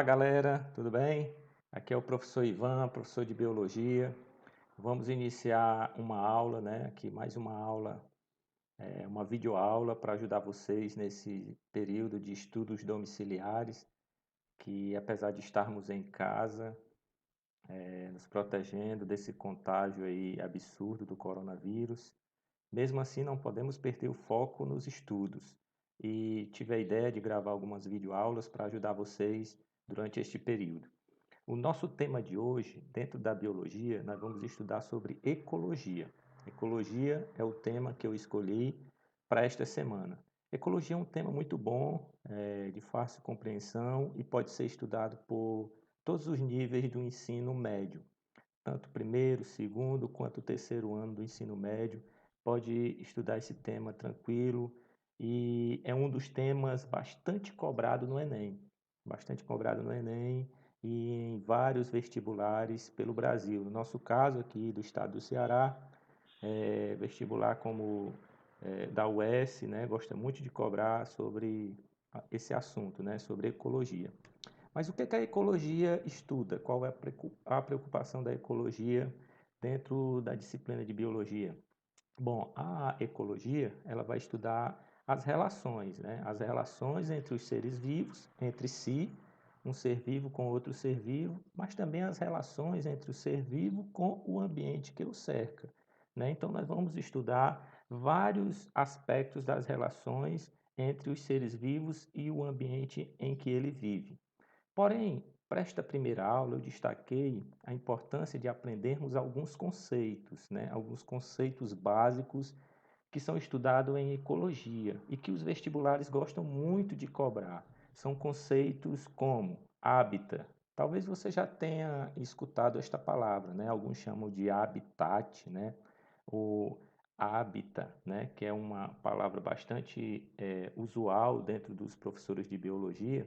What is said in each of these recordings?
Olá, galera, tudo bem? Aqui é o professor Ivan, professor de Biologia. Vamos iniciar uma aula, né? Aqui mais uma aula, uma videoaula para ajudar vocês nesse período de estudos domiciliares, que apesar de estarmos em casa, nos protegendo desse contágio aí absurdo do coronavírus, mesmo assim não podemos perder o foco nos estudos. E tive a ideia de gravar algumas videoaulas para ajudar vocês durante este período. O nosso tema de hoje, dentro da biologia, nós vamos estudar sobre ecologia. Ecologia é o tema que eu escolhi para esta semana. Ecologia é um tema muito bom, de fácil compreensão e pode ser estudado por todos os níveis do ensino médio, tanto o primeiro, segundo, quanto o terceiro ano do ensino médio. Pode estudar esse tema tranquilo e é um dos temas bastante cobrado no Enem. Bastante cobrado no Enem e em vários vestibulares pelo Brasil. No nosso caso aqui do estado do Ceará, vestibular como da UES, né, gosta muito de cobrar sobre esse assunto, né, sobre ecologia. Mas o que que a ecologia estuda? Qual é a preocupação da ecologia dentro da disciplina de biologia? Bom, a ecologia, ela vai estudar as relações, né? As relações entre os seres vivos, entre si, um ser vivo com outro ser vivo, mas também as relações entre o ser vivo com o ambiente que o cerca, né? Então, nós vamos estudar vários aspectos das relações entre os seres vivos e o ambiente em que ele vive. Porém, para esta primeira aula, eu destaquei a importância de aprendermos alguns conceitos, né? Alguns conceitos básicos que são estudados em ecologia e que os vestibulares gostam muito de cobrar. São conceitos como hábitat. Talvez você já tenha escutado esta palavra, né? Alguns chamam de habitat, né? O hábitat, né? Que é uma palavra bastante usual dentro dos professores de biologia.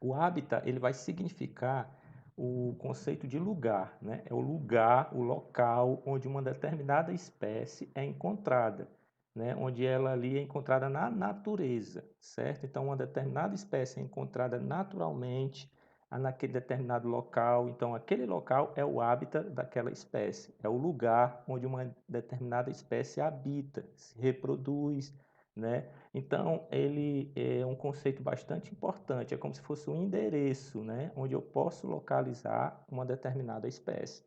O hábitat, ele vai significar o conceito de lugar, né? É o lugar, o local onde uma determinada espécie é encontrada, né? Onde ela ali é encontrada na natureza, certo? Então, uma determinada espécie é encontrada naturalmente naquele determinado local. Então, aquele local é o hábitat daquela espécie, é o lugar onde uma determinada espécie habita, se reproduz, né? Então, ele é um conceito bastante importante, é como se fosse um endereço, né, onde eu posso localizar uma determinada espécie.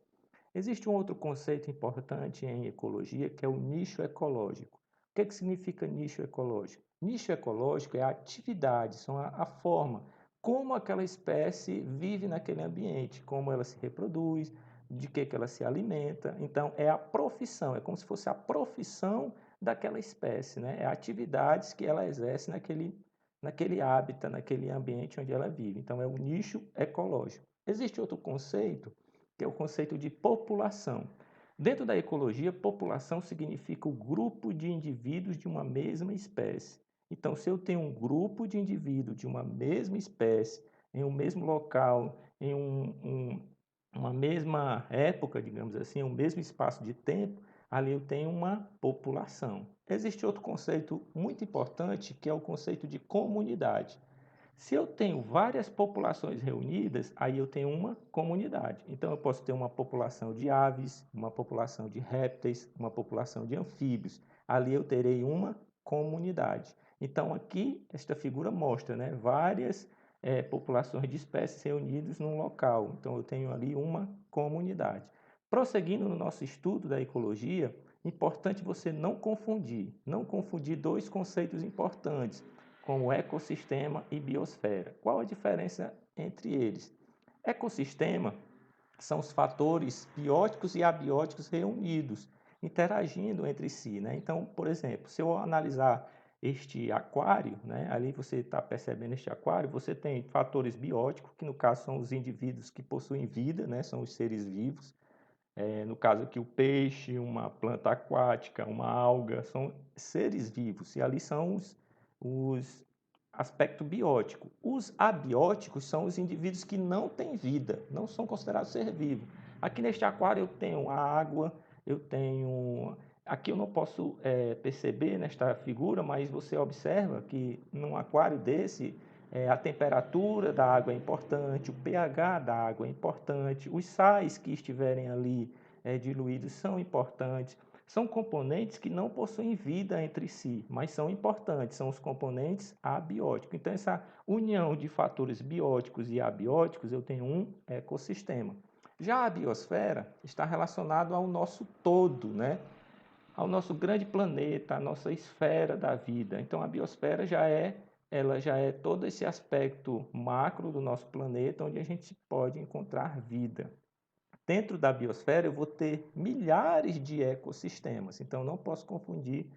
Existe um outro conceito importante em ecologia, que é o nicho ecológico. O que significa nicho ecológico? Nicho ecológico é a atividade, são a forma como aquela espécie vive naquele ambiente, como ela se reproduz, de que ela se alimenta. Então, é a profissão, é como se fosse a profissão daquela espécie, né? É atividades que ela exerce naquele hábitat, naquele ambiente onde ela vive. Então, é o nicho ecológico. Existe outro conceito, que é o conceito de população. Dentro da ecologia, população significa o grupo de indivíduos de uma mesma espécie. Então, se eu tenho um grupo de indivíduos de uma mesma espécie, em um mesmo local, em uma mesma época, digamos assim, um mesmo espaço de tempo, ali eu tenho uma população. Existe outro conceito muito importante, que é o conceito de comunidade. Se eu tenho várias populações reunidas, aí eu tenho uma comunidade. Então eu posso ter uma população de aves, uma população de répteis, uma população de anfíbios. Ali eu terei uma comunidade. Então aqui esta figura mostra, né, várias populações de espécies reunidas num local. Então eu tenho ali uma comunidade. Prosseguindo no nosso estudo da ecologia, importante você não confundir dois conceitos importantes, como ecossistema e biosfera. Qual a diferença entre eles? Ecossistema são os fatores bióticos e abióticos reunidos, interagindo entre si, né? Então, por exemplo, se eu analisar este aquário, né, ali você está percebendo este aquário, você tem fatores bióticos, que no caso são os indivíduos que possuem vida, né, são os seres vivos. No caso aqui, o peixe, uma planta aquática, uma alga, são seres vivos, e ali são os aspecto biótico. Os abióticos são os indivíduos que não têm vida, não são considerados ser vivo. Aqui neste aquário eu tenho a água, eu tenho... Aqui eu não posso perceber nesta figura, mas você observa que num aquário desse A temperatura da água é importante, o pH da água é importante, os sais que estiverem ali diluídos são importantes. São componentes que não possuem vida entre si, mas são importantes, são os componentes abióticos. Então, essa união de fatores bióticos e abióticos, eu tenho um ecossistema. Já a biosfera está relacionado ao nosso todo, né? Ao nosso grande planeta, à nossa esfera da vida. Então a biosfera ela já é todo esse aspecto macro do nosso planeta onde a gente pode encontrar vida. Dentro da biosfera eu vou ter milhares de ecossistemas, então não posso confundir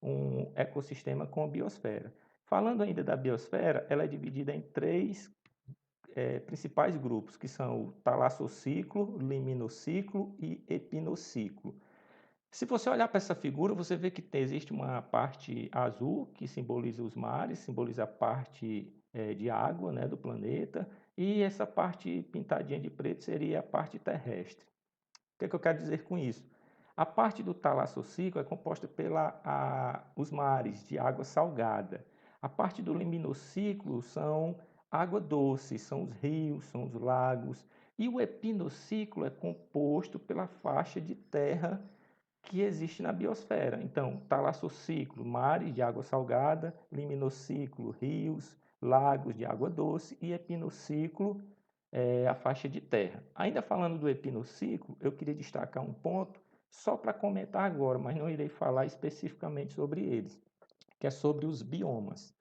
um ecossistema com a biosfera. Falando ainda da biosfera, ela é dividida em três principais grupos, que são o talassociclo, liminociclo e epinociclo. Se você olhar para essa figura, você vê que existe uma parte azul, que simboliza os mares, simboliza a parte de água, né, do planeta, e essa parte pintadinha de preto seria a parte terrestre. O que é que eu quero dizer com isso? A parte do talassociclo é composta pelos mares de água salgada. A parte do liminociclo são água doce, são os rios, são os lagos. E o epinociclo é composto pela faixa de terra que existe na biosfera. Então, talassociclo, mares de água salgada, liminociclo, rios, lagos de água doce e epinociclo, a faixa de terra. Ainda falando do epinociclo, eu queria destacar um ponto só para comentar agora, mas não irei falar especificamente sobre eles, que é sobre os biomas.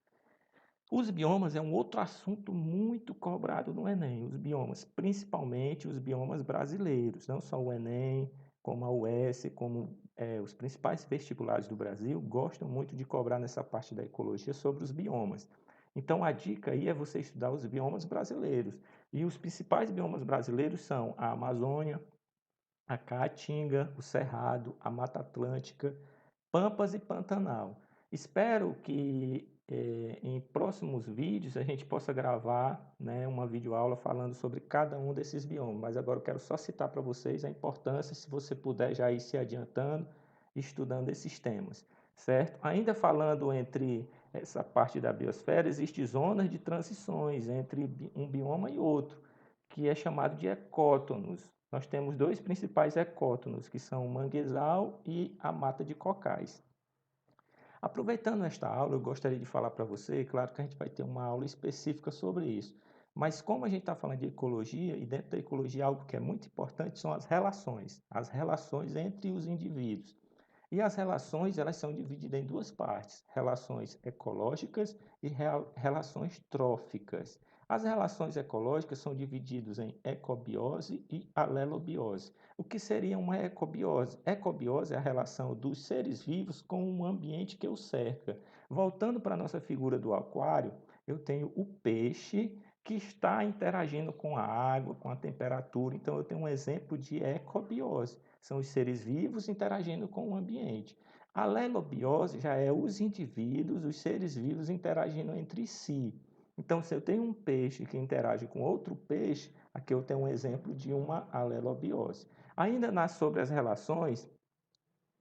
Os biomas é um outro assunto muito cobrado no Enem, os biomas, principalmente os biomas brasileiros, não só o Enem, como a UES, como os principais vestibulares do Brasil gostam muito de cobrar nessa parte da ecologia sobre os biomas. Então a dica aí é você estudar os biomas brasileiros. E os principais biomas brasileiros são a Amazônia, a Caatinga, o Cerrado, a Mata Atlântica, Pampas e Pantanal. Espero que em próximos vídeos a gente possa gravar, né, uma videoaula falando sobre cada um desses biomas, mas agora eu quero só citar para vocês a importância, se você puder já ir se adiantando, estudando esses temas, certo? Ainda falando entre essa parte da biosfera, existem zonas de transições entre um bioma e outro, que é chamado de ecótonos. Nós temos dois principais ecótonos, que são o manguezal e a mata de cocais. Aproveitando esta aula, eu gostaria de falar para você, claro que a gente vai ter uma aula específica sobre isso, mas como a gente está falando de ecologia, e dentro da ecologia algo que é muito importante são as relações entre os indivíduos. E as relações, elas são divididas em duas partes, relações ecológicas e relações tróficas. As relações ecológicas são divididas em ecobiose e alelobiose. O que seria uma ecobiose? Ecobiose é a relação dos seres vivos com o ambiente que o cerca. Voltando para a nossa figura do aquário, eu tenho o peixe que está interagindo com a água, com a temperatura. Então, eu tenho um exemplo de ecobiose. São os seres vivos interagindo com o ambiente. A alelobiose já é os indivíduos, os seres vivos interagindo entre si. Então, se eu tenho um peixe que interage com outro peixe, aqui eu tenho um exemplo de uma alelobiose. Ainda sobre as relações,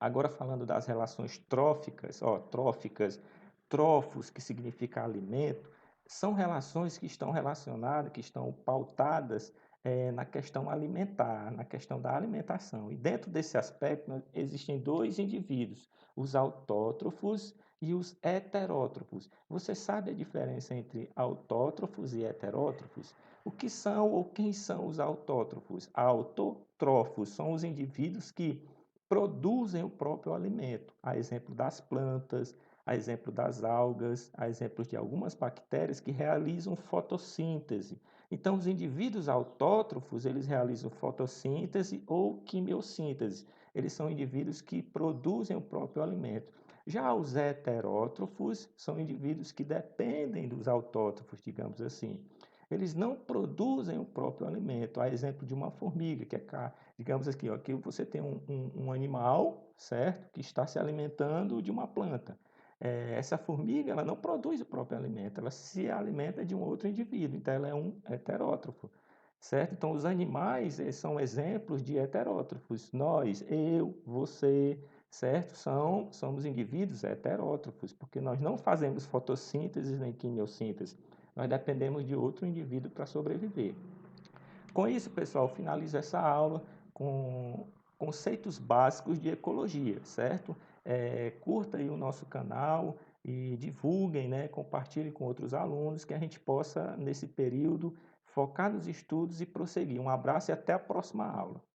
agora falando das relações tróficas, tróficas, trofos, que significa alimento, são relações que estão relacionadas, que estão pautadas na questão alimentar, na questão da alimentação. E dentro desse aspecto existem dois indivíduos, os autótrofos e os heterótrofos. Você sabe a diferença entre autótrofos e heterótrofos? O que são ou quem são os autótrofos? Autótrofos são os indivíduos que produzem o próprio alimento, a exemplo das plantas, a exemplo das algas, a exemplo de algumas bactérias que realizam fotossíntese. Então, os indivíduos autótrofos, eles realizam fotossíntese ou quimiossíntese. Eles são indivíduos que produzem o próprio alimento. Já os heterótrofos são indivíduos que dependem dos autótrofos, digamos assim. Eles não produzem o próprio alimento. A exemplo de uma formiga, que é, digamos aqui, aqui você tem um animal, certo? Que está se alimentando de uma planta. Essa formiga, ela não produz o próprio alimento, ela se alimenta de um outro indivíduo, então ela é um heterótrofo, certo? Então os animais são exemplos de heterótrofos. Nós, eu, você, certo? Somos indivíduos heterótrofos, porque nós não fazemos fotossíntese nem quimiossíntese. nós dependemos de outro indivíduo para sobreviver. Com isso, pessoal, finalizo essa aula com conceitos básicos de ecologia, certo? Curta aí o nosso canal e divulguem, né? Compartilhem com outros alunos, que a gente possa, nesse período, focar nos estudos e prosseguir. Um abraço e até a próxima aula.